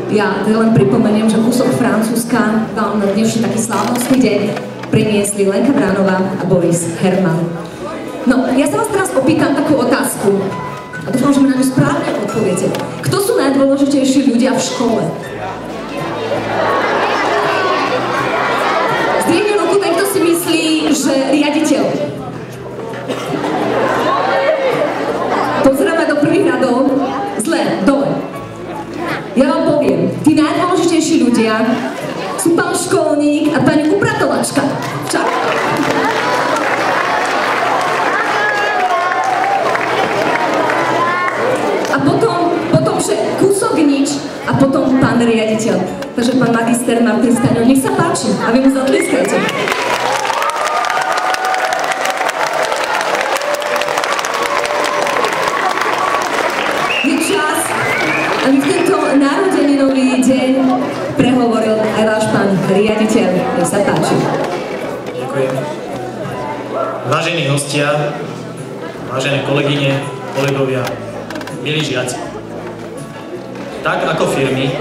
Ja len pripomeniem, že kúsok Francúzska vám na dnešný taký slávnostný deň priniesli Lenka Vránová a Boris Herman. No, ja sa vás teraz opýtam takú otázku a dúfam, že mi na ňu správne odpoviete. Kto sú najdôležitejší ľudia v škole? Zdvihne ruku ten, kto si myslí, že riaditeľ. Pozeráme do prvých radov. Zle, dole. Ja vám poviem, tí najdôležitejší ľudia sú pán školník a pani upratovačka. Čak. A potom že kúsok nič a potom pán riaditeľ. Takže pán magister Martin Staňo, nech sa páči a vy mu zatliskajte. Je čas, aby v tento narodeninový deň prehovoril aj váš pán riaditeľ. Nech sa páči. Ďakujem. Vážení hostia, vážené kolegyne, kolegovia, milí žiaci. Tak ako firmy,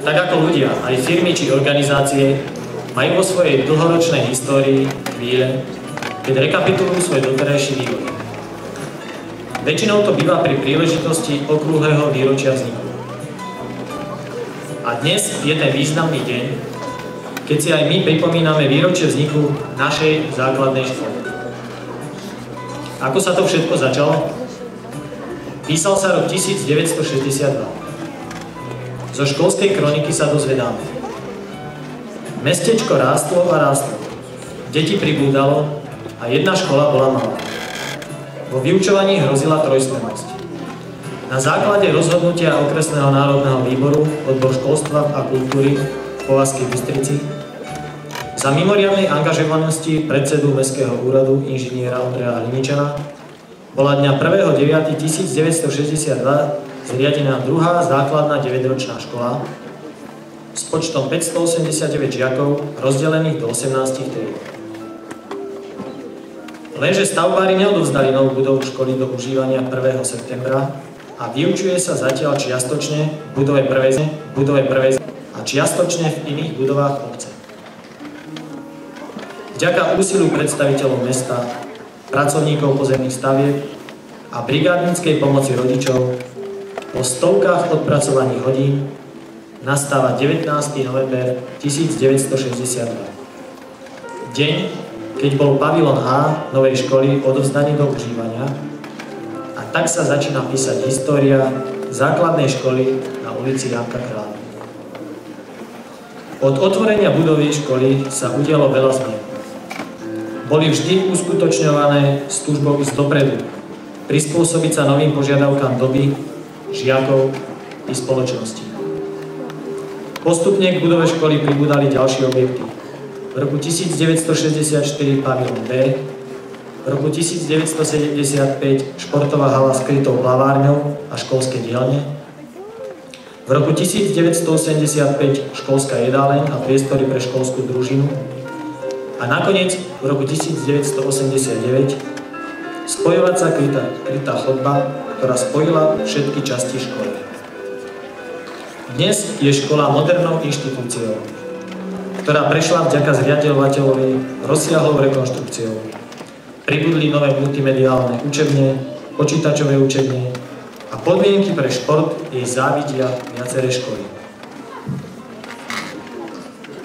tak ako ľudia, aj firmy či organizácie majú vo svojej dlhoročnej histórii chvíle, keď rekapitulujú svoj doterajší vývoj. Väčšinou to býva pri príležitosti okrúhleho výročia vzniku. A dnes je ten významný deň, keď si aj my pripomíname výročie vzniku našej základnej školy. Ako sa to všetko začalo? Písal sa rok 1962. Zo školskej kroniky sa dozvedáme. Mestečko rástlo a rástlo. Deti pribúdalo a jedna škola bola malá. Vo vyučovaní hrozila trojsmernosť. Na základe rozhodnutia Okresného národného výboru odbor školstva a kultúry v Považskej Bystrici za mimoriadnej angažovanosti predsedu Mestského úradu inžiniera Ondreja Hliničana bola dňa 1.9.1962 zriadená druhá základná 9-ročná škola s počtom 589 žiakov rozdelených do 18 tried. Lenže stavbári neodovzdali novú budovu školy do užívania 1. septembra a vyučuje sa zatiaľ čiastočne v budove prvej a čiastočne v iných budovách obce. Vďaka úsiliu predstaviteľov mesta, pracovníkov pozemných stavieb a brigádnickej pomoci rodičov po stovkách odpracovaných hodín nastáva 19. november 1962. Deň, keď bol pavilon A novej školy odovzdaný do užívania a tak sa začína písať história základnej školy na ulici Janka Kráľa. Od otvorenia budovy školy sa udialo veľa zmien. Boli vždy uskutočňované s túžbou ísť dopredu, prispôsobiť sa novým požiadavkám doby, žiakov i spoločnosti. Postupne k budove školy pribúdali ďalšie objekty. V roku 1964 pavilon B, v roku 1975 športová hala s krytou plavárňou a školské dielne, v roku 1985 školská jedáleň a priestory pre školskú družinu a nakoniec v roku 1989 spojovacia krytá chodba, ktorá spojila všetky časti školy. Dnes je škola modernou inštitúciou, ktorá prešla vďaka zriaďovateľovi rozsiahlou rekonštrukciou. Pribudli nové multimediálne učebne, počítačové učebne a podmienky pre šport jej závidia viaceré školy.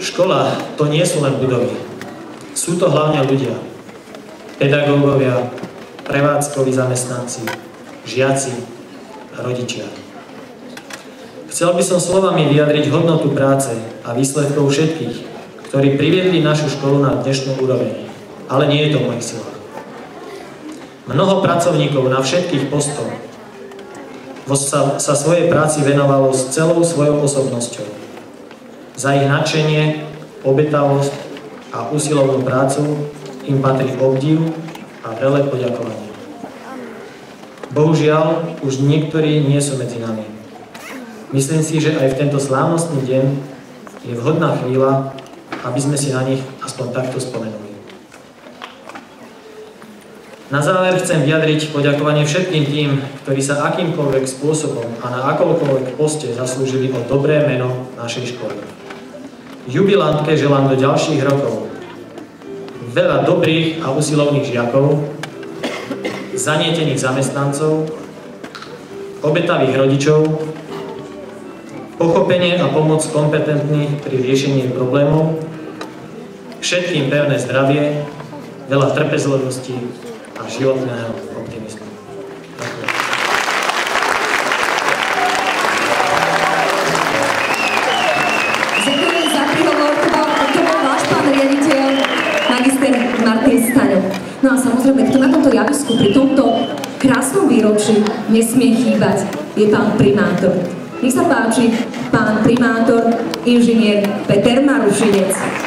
Škola to nie sú len budovy. Sú to hlavne ľudia, pedagógovia, prevádzkoví zamestnanci, žiaci a rodičia. Chcel by som slovami vyjadriť hodnotu práce a výsledkov všetkých, ktorí priviedli našu školu na dnešnú úroveň, ale nie je to v mojich silách. Mnoho pracovníkov na všetkých postoch sa svojej práci venovalo s celou svojou osobnosťou. Za ich nadšenie, obetavosť a usilovnú prácu im patrí obdiv a veľké poďakovanie. Bohužiaľ, už niektorí nie sú medzi nami. Myslím si, že aj v tento slávnostný deň je vhodná chvíľa, aby sme si na nich aspoň takto spomenuli. Na záver chcem vyjadriť poďakovanie všetkým tým, ktorí sa akýmkoľvek spôsobom a na akoľkoľvek poste zaslúžili o dobré meno našej školy. Jubilantke želám do ďalších rokov veľa dobrých a usilovných žiakov, zanietených zamestnancov, obetavých rodičov, pochopenie a pomoc kompetentných pri riešení problémov, všetkým pevné zdravie, veľa trpezlivosti a životného optimizmu. Ďakujem za príhovor, to bol váš pán riaditeľ, magister Martin Staňo. No a samozrejme, kto na tomto javisku pri tomto krásnom výročí nesmie chýbať, je pán primátor. Nech sa páči, pán primátor, inžinier Peter Marušinec.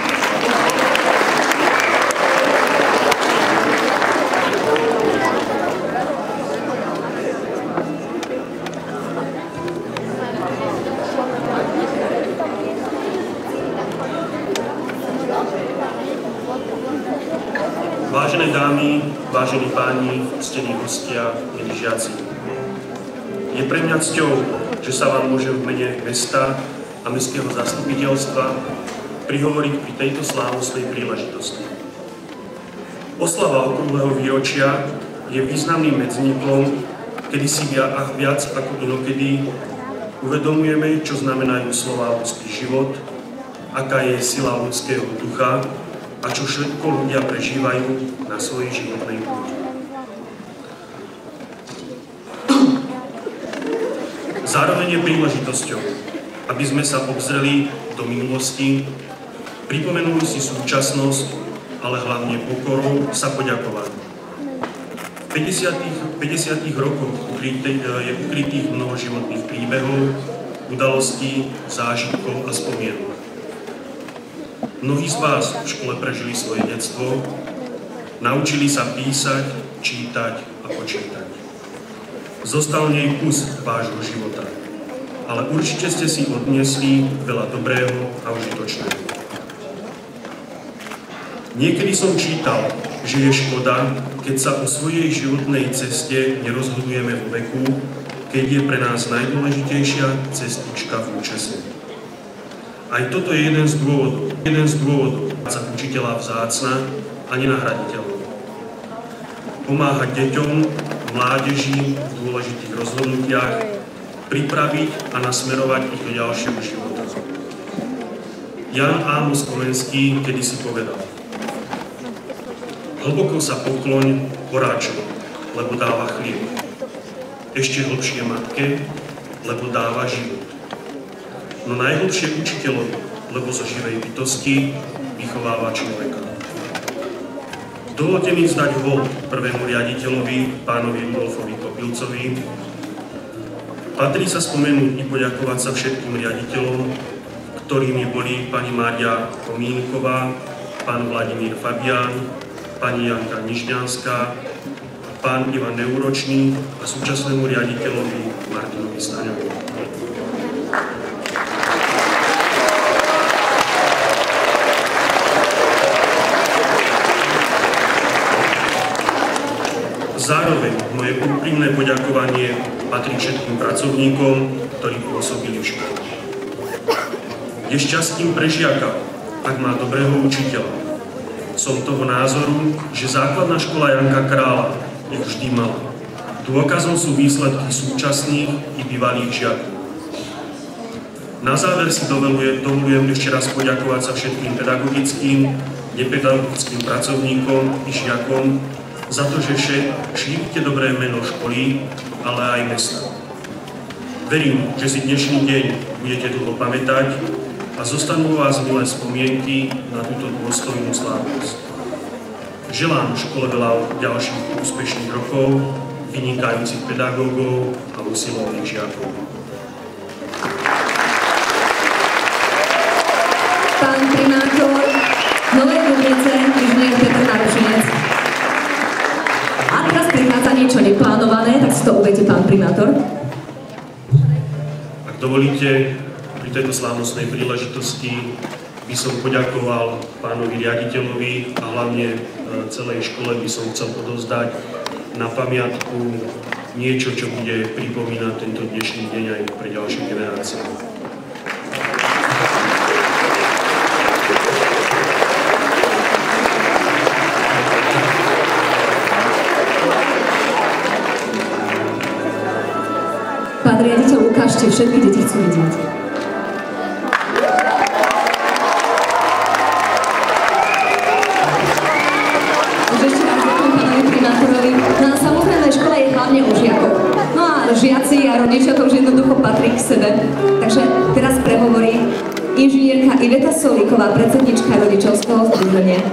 Vážené dámy, vážení páni, ctení hostia, milí žiaci. Je pre mňa cťou, že sa vám môžem v mene mesta a mestského zastupiteľstva prihovoriť pri tejto slávnostnej príležitosti. Oslava okrúhleho výročia je významným medzníkom, kedy si viac ako inokedy uvedomujeme, čo znamenajú slová ľudský život, aká je sila ľudského ducha a čo všetko ľudia prežívajú na svojej životnej púti. Zároveň je príležitosťou, aby sme sa obzreli do minulosti, pripomenuli si súčasnosť, ale hlavne pokorou sa poďakovať. V 50. rokoch je ukrytých mnoho životných príbehov, udalostí, zážitkov a spomienok. Mnohí z vás v škole prežili svoje detstvo, naučili sa písať, čítať a počítať. Zostal v nej kus vášho života, ale určite ste si odniesli veľa dobrého a užitočného. Niekedy som čítal, že je škoda, keď sa o svojej životnej ceste nerozhodujeme vo veku, keď je pre nás najdôležitejšia cestička v účese. Aj toto je jeden z dôvodov za učiteľa vzácna a nenahraditeľná. Pomáhať deťom, mládeži v dôležitých rozhodnutiach, pripraviť a nasmerovať ich do ďalšieho života. Jan Amos Komenský kedysi povedal: hlboko sa pokloň poráčovi, lebo dáva chlieb. Ešte hlbšie matke, lebo dáva život. No najhlbšie učiteľovi, lebo zo živej bytosti vychováva človeka. Dovolte mi vzdať hold prvému riaditeľovi, pánovi Rudolfovi Kopilcovi. Patrí sa spomenúť i poďakovať sa všetkým riaditeľom, ktorými boli pani Mária Komínková, pán Vladimír Fabián, pani Janka Nižňanská, pán Ivan Neuročný a súčasnému riaditeľovi Martinovi Staňovi. Zároveň moje úprimné poďakovanie patrí všetkým pracovníkom, ktorí pôsobili v škole. Je šťastím pre žiaka, ak má dobrého učiteľa. Som toho názoru, že základná škola Janka Krála ich vždy mala. Dôkazom sú výsledky súčasných i bývalých žiakov. Na záver si dovolujem ešte raz poďakovať sa všetkým pedagogickým, nepedagogickým pracovníkom i žiakom za to, že šírite dobré meno školy, ale aj mesta. Verím, že si dnešný deň budete dlho pamätať a zostanú vás milé spomienky na túto dôstojnú slávnosť. Želám škole veľa ďalších úspešných rokov, vynikajúcich pedagógov a usilovných žiakov. Pán primátor Novej Dubnice, inžinier Peter Marušinec. A teraz prichádza niečo neplánované, tak si to uvedte, pán primátor. Ak dovolíte, pri tejto slávnostnej príležitosti by som poďakoval pánovi riaditeľovi a hlavne celej škole by som chcel odovzdať na pamiatku niečo, čo bude pripomínať tento dnešný deň aj pre ďalšie generácie. Pán riaditeľ, ukážte, všetky deti chcú vidieť. Už ešte raz ďakujem pánovi primátorovi. No a samozrejme, škola je hlavne o žiakov. No a žiaci a rodičia to už jednoducho patrí k sebe. Takže teraz prehovorí inžinierka Iveta Solíková, predsednička rodičovského združenia.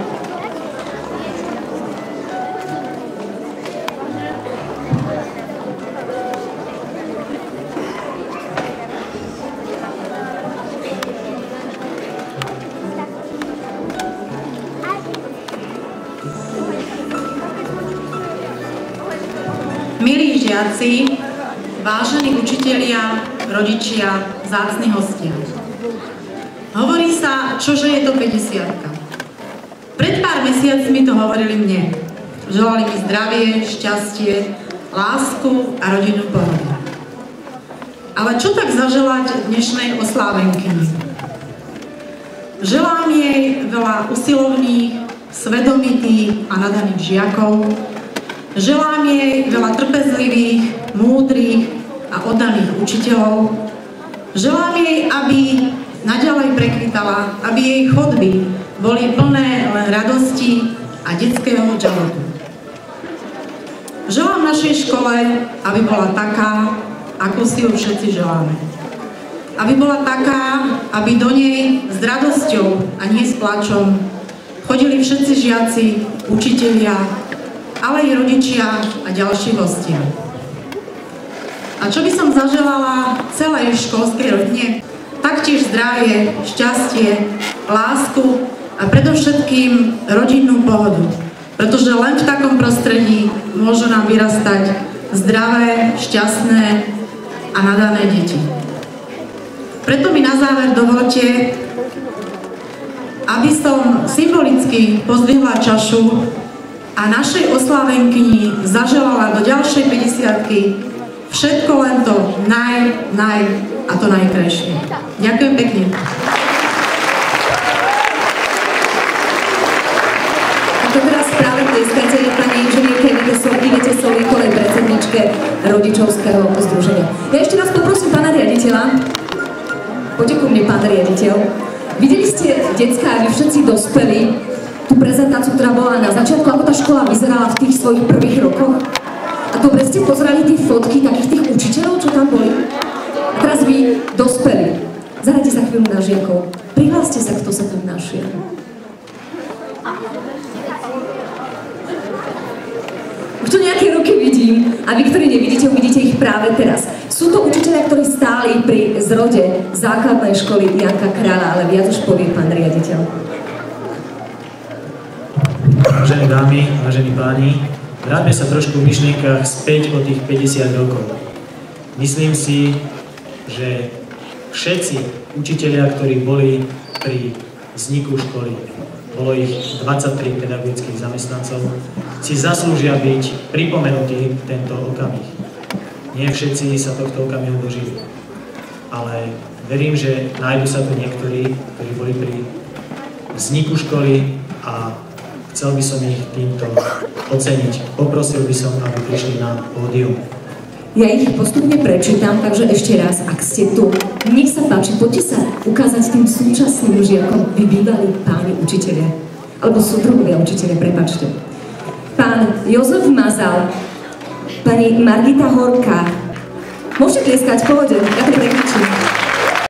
Milí žiaci, vážení učitelia, rodičia, vzácni hostia. Hovorí sa, čože je to 50-ka. Pred pár mesiacmi to hovorili mne. Želali mi zdravie, šťastie, lásku a rodinnú pohodu. Ale čo tak zaželať dnešnej oslávenkyni? Želám jej veľa usilovných, svedomitých a nadaných žiakov. Želám jej veľa trpezlivých, múdrych a oddaných učiteľov. Želám jej, aby naďalej prekvitala, aby jej chodby boli plné len radosti a detského žalotu. Želám našej škole, aby bola taká, ako si ju všetci želáme. Aby bola taká, aby do nej s radosťou a nie s plačom chodili všetci žiaci, učitelia, ale i rodičia a ďalší hostia. A čo by som zaželala celej školskej rodine? Taktiež zdravie, šťastie, lásku a predovšetkým rodinnú pohodu. Pretože len v takom prostredí môžu nám vyrastať zdravé, šťastné a nadané deti. Preto mi na záver dovolte, aby som symbolicky pozdvihla čašu a našej oslávenkyni zaželala do ďalšej 50-ky všetko len to a to najkrajšie. Ďakujem pekne. A to teraz práve tlieskate pani inžinierke Ivete Solíkovej, predsedničke rodičovského združenia. Ja ešte raz poprosím pána riaditeľa. Poďte ku mne, pán riaditeľ. Videli ste, decká, a vy všetci dospelí, tú prezentáciu, ktorá bola na začiatku, ako tá škola vyzerala v tých svojich prvých rokoch? A dobre ste pozerali tie fotky takých tých učiteľov, čo tam boli? A teraz vy, dospelí, zahrajte sa chvíľu na žiakov. Prihláste sa, kto sa tam našiel. Už tu nejaké ruky vidím a vy, ktorí nevidíte, uvidíte ich práve teraz. Sú to učiteľia, ktorí stáli pri zrode základnej školy Janka Kráľa, ale viac už povie pán riaditeľ. Vážené dámy, vážení páni, vráťme sa trošku v myšlienkach späť o tých 50 rokov. Myslím si, že všetci učitelia, ktorí boli pri vzniku školy, bolo ich 23 pedagogických zamestnancov, si zaslúžia byť pripomenutí v tento okamih. Nie všetci sa tohto okamihu dožili, ale verím, že nájdu sa tu niektorí, ktorí boli pri vzniku školy a chcel by som ich týmto oceniť. Poprosil by som, aby prišli na pódium. Ja ich postupne prečítam, takže ešte raz, ak ste tu, nech sa páči, poďte sa ukázať tým súčasným žiakom, vy bývali páni učitelia, alebo súdruhovia učitelia, prepáčte. Pán Jozef Mazal, pani Margita Horká. Môžete tlieskať, pohode, ja to prekričím.